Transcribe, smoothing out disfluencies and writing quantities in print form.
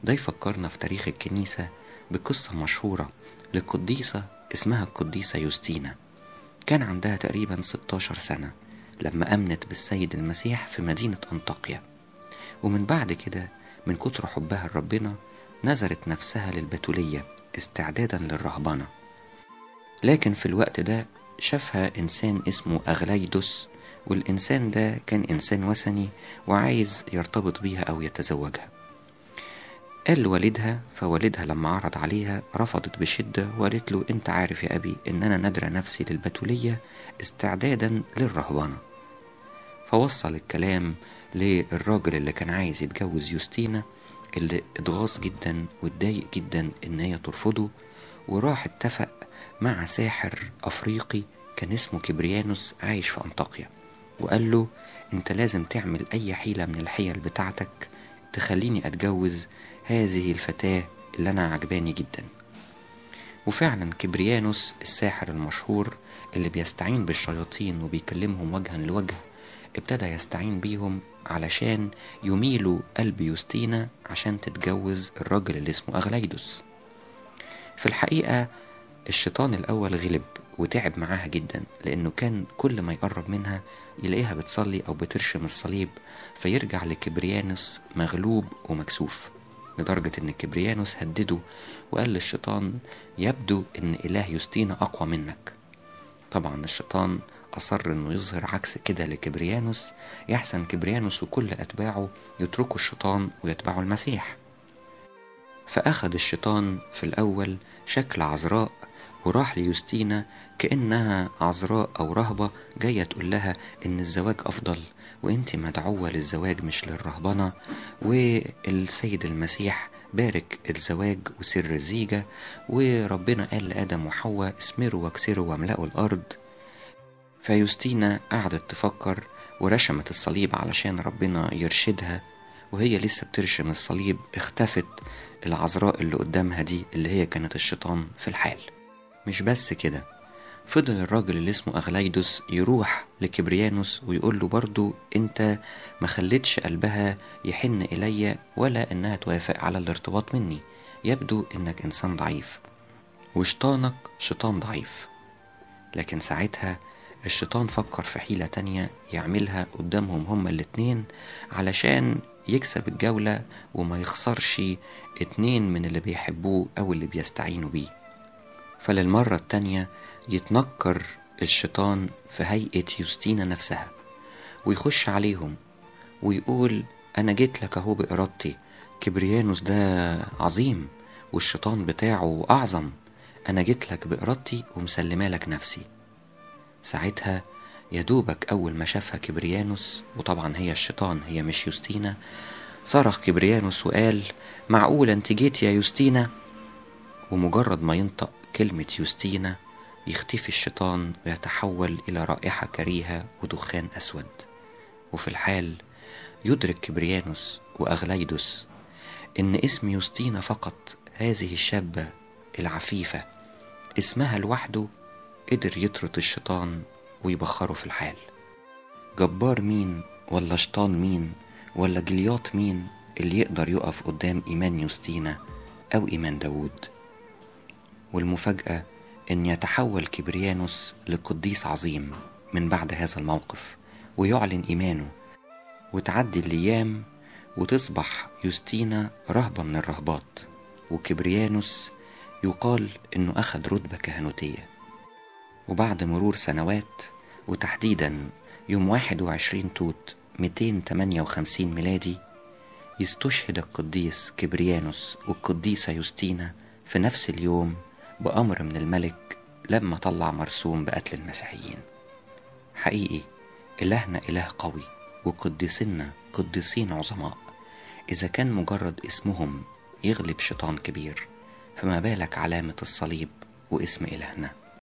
ده يفكرنا في تاريخ الكنيسة بقصة مشهورة لقديسة اسمها القديسة يوستينا. كان عندها تقريبا 16 سنة لما أمنت بالسيد المسيح في مدينة أنطاكيا، ومن بعد كده من كتر حبها لربنا نذرت نفسها للبتولية استعدادا للرهبنة. لكن في الوقت ده شافها إنسان اسمه أغلايدوس، والإنسان ده كان إنسان وثني وعايز يرتبط بيها أو يتزوجها. قال لوالدها، فوالدها لما عرض عليها رفضت بشدة وقالت له: أنت عارف يا أبي إن أنا نادرة نفسي للبتولية استعدادا للرهبنة. فوصل الكلام للراجل اللي كان عايز يتجوز يوستينا، اللي اتغاظ جدا واتضايق جدا إن هي ترفضه، وراح اتفق مع ساحر أفريقي كان اسمه كبريانوس عايش في أنطاكيا، وقال له: أنت لازم تعمل أي حيلة من الحيل بتاعتك تخليني أتجوز هذه الفتاة اللي أنا عجباني جدا. وفعلا كبريانوس الساحر المشهور اللي بيستعين بالشياطين وبيكلمهم وجها لوجه ابتدى يستعين بيهم علشان يميلوا قلب يوستينا عشان تتجوز الراجل اللي اسمه أغلايدوس. في الحقيقة الشيطان الأول غلب وتعب معاها جدا، لأنه كان كل ما يقرب منها يلاقيها بتصلي أو بترشم الصليب، فيرجع لكبريانوس مغلوب ومكسوف، لدرجة إن كبريانوس هدده وقال للشيطان: يبدو إن إله يوستينا أقوى منك. طبعا الشيطان أصر إنه يظهر عكس كده لكبريانوس، يحسن كبريانوس وكل أتباعه يتركوا الشيطان ويتبعوا المسيح. فأخذ الشيطان في الأول شكل عذراء وراح ليوستينا كأنها عذراء أو رهبة جاية تقول لها إن الزواج أفضل وإنتي مدعوة للزواج مش للرهبنة، والسيد المسيح بارك الزواج وسر الزيجة، وربنا قال لآدم وحواء: اسمروا واكسروا واملأوا الأرض. فيوستينا قعدت تفكر ورشمت الصليب علشان ربنا يرشدها، وهي لسه بترشم الصليب اختفت العذراء اللي قدامها دي اللي هي كانت الشيطان في الحال. مش بس كده، فضل الراجل اللي اسمه أغلايدوس يروح لكبريانوس ويقول له برضو: انت ما خلتش قلبها يحن إلي ولا انها توافق على الارتباط مني، يبدو انك انسان ضعيف وشيطانك شيطان ضعيف. لكن ساعتها الشيطان فكر في حيلة تانية يعملها قدامهم هما الاتنين علشان يكسب الجولة وما يخسرش اتنين من اللي بيحبوه أو اللي بيستعينوا بيه. فللمرة التانية يتنكر الشيطان في هيئة يوستينا نفسها ويخش عليهم ويقول: أنا جيت لك أهو بإرادتي، كبريانوس ده عظيم والشيطان بتاعه أعظم، أنا جيت لك بإرادتي ومسلمة لك نفسي. ساعتها يدوبك أول ما شافها كبريانوس، وطبعا هي الشيطان هي مش يوستينا، صرخ كبريانوس وقال: معقول انت جيت يا يوستينا؟ ومجرد ما ينطق كلمة يوستينا يختفي الشيطان ويتحول إلى رائحة كريهة ودخان أسود. وفي الحال يدرك كبريانوس وأغلايدوس إن اسم يوستينا فقط، هذه الشابة العفيفة، اسمها لوحده قدر يطرد الشيطان ويبخره في الحال. جبار مين ولا شيطان مين ولا جلياط مين اللي يقدر يقف قدام إيمان يوستينا أو إيمان داود؟ والمفاجأة أن يتحول كبريانوس لقديس عظيم من بعد هذا الموقف ويعلن إيمانه، وتعدي الأيام وتصبح يوستينا رهبة من الرهبات، وكبريانوس يقال أنه أخذ رتبة كهنوتية. وبعد مرور سنوات، وتحديدا يوم 21 توت 258 ميلادي، يستشهد القديس كبريانوس والقديسة يوستينا في نفس اليوم بأمر من الملك لما طلع مرسوم بقتل المسيحيين. حقيقي إلهنا إله قوي وقديسنا قديسين عظماء، إذا كان مجرد اسمهم يغلب شيطان كبير، فما بالك علامة الصليب واسم إلهنا.